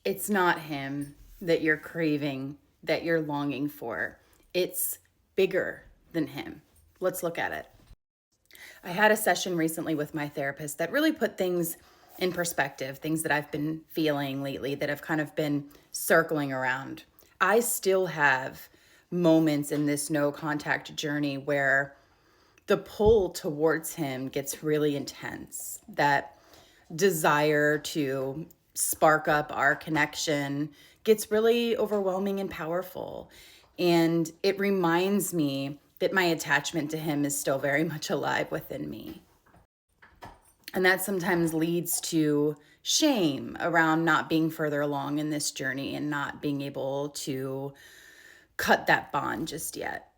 It's not him that you're craving, that you're longing for. It's bigger than him. Let's look at it. I had a session recently with my therapist that really put things in perspective, things that I've been feeling lately that have kind of been circling around. I still have moments in this no contact journey where the pull towards him gets really intense. That desire to spark up our connection gets really overwhelming and powerful. And it reminds me that my attachment to him is still very much alive within me. And that sometimes leads to shame around not being further along in this journey and not being able to cut that bond just yet.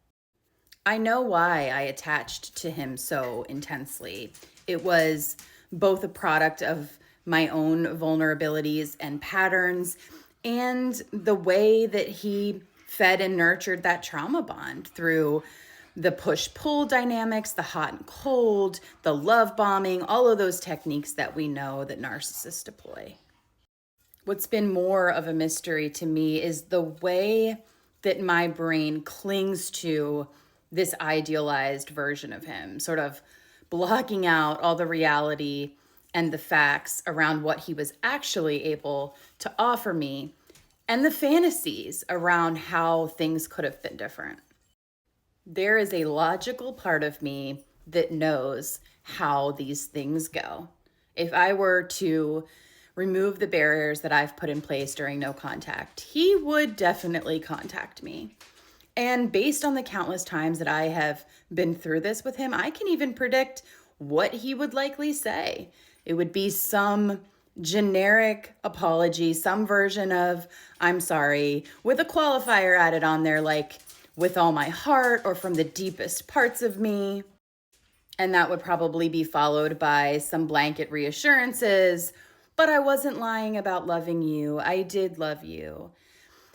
I know why I attached to him so intensely. It was both a product of my own vulnerabilities and patterns and the way that he fed and nurtured that trauma bond through the push-pull dynamics, the hot and cold, the love bombing, all of those techniques that we know that narcissists deploy. What's been more of a mystery to me is the way that my brain clings to this idealized version of him, sort of blocking out all the reality and the facts around what he was actually able to offer me and the fantasies around how things could have been different. There is a logical part of me that knows how these things go. If I were to remove the barriers that I've put in place during no contact, he would definitely contact me. And based on the countless times that I have been through this with him, I can even predict what he would likely say. It would be some generic apology, some version of "I'm sorry," with a qualifier added on there like "with all my heart" or "from the deepest parts of me." And that would probably be followed by some blanket reassurances, "But I wasn't lying about loving you. I did love you."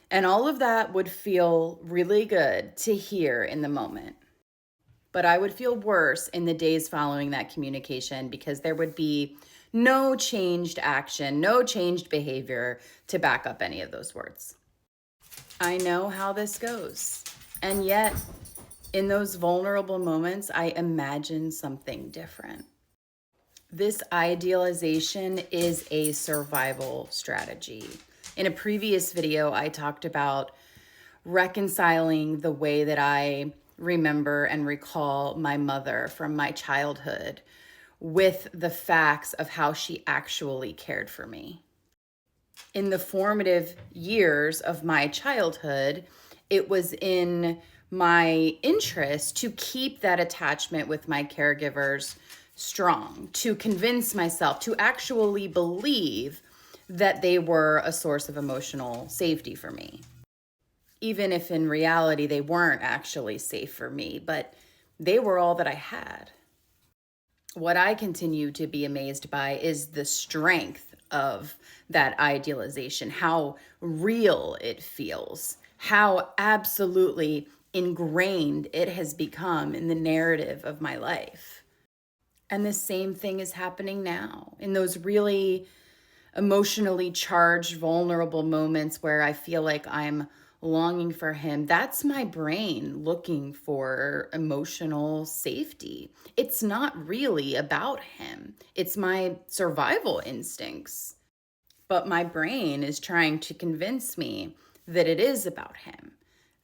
And all of that would feel really good to hear in the moment. But I would feel worse in the days following that communication because there would be no changed action, no changed behavior to back up any of those words. I know how this goes. And yet, in those vulnerable moments, I imagine something different. This idealization is a survival strategy. In a previous video, I talked about reconciling the way that I remember and recall my mother from my childhood with the facts of how she actually cared for me. In the formative years of my childhood, it was in my interest to keep that attachment with my caregivers strong, to convince myself, to actually believe that they were a source of emotional safety for me. Even if in reality they weren't actually safe for me, but they were all that I had. What I continue to be amazed by is the strength of that idealization, how real it feels, how absolutely ingrained it has become in the narrative of my life. And the same thing is happening now in those really emotionally charged, vulnerable moments where I feel like I'm longing for him. That's my brain looking for emotional safety. It's not really about him, it's my survival instincts. But my brain is trying to convince me that it is about him,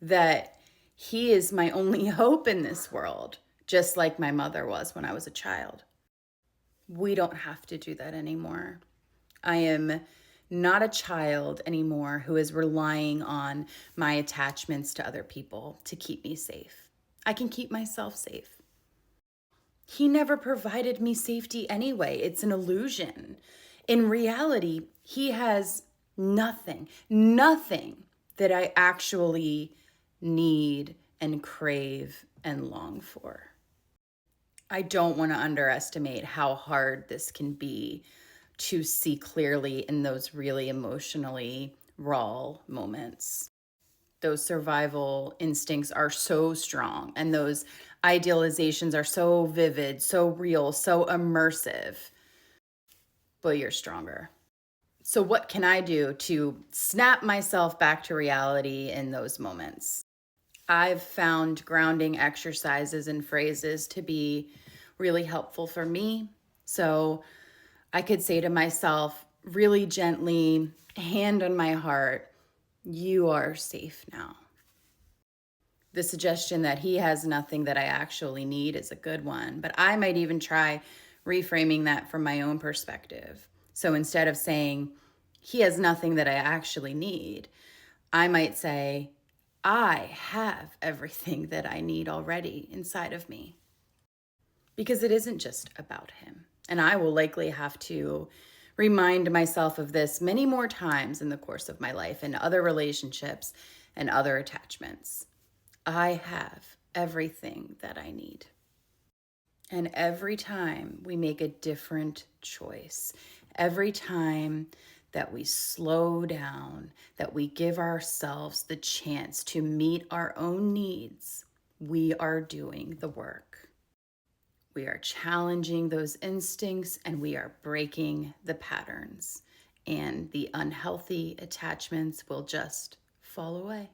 that he is my only hope in this world, just like my mother was when I was a child. We don't have to do that anymore. I am not a child anymore who is relying on my attachments to other people to keep me safe. I can keep myself safe. He never provided me safety anyway. It's an illusion. In reality, he has nothing that I actually need and crave and long for. I don't want to underestimate how hard this can be to see clearly in those really emotionally raw moments. Those survival instincts are so strong, and those idealizations are so vivid, so real, so immersive. But you're stronger. So, what can I do to snap myself back to reality in those moments? I've found grounding exercises and phrases to be really helpful for me. So, I could say to myself really gently, hand on my heart, you are safe now. The suggestion that he has nothing that I actually need is a good one, but I might even try reframing that from my own perspective. So instead of saying, he has nothing that I actually need, I might say, I have everything that I need already inside of me. Because it isn't just about him. And I will likely have to remind myself of this many more times in the course of my life in other relationships and other attachments. I have everything that I need. And every time we make a different choice, every time that we slow down, that we give ourselves the chance to meet our own needs, we are doing the work. We are challenging those instincts and we are breaking the patterns. And the unhealthy attachments will just fall away.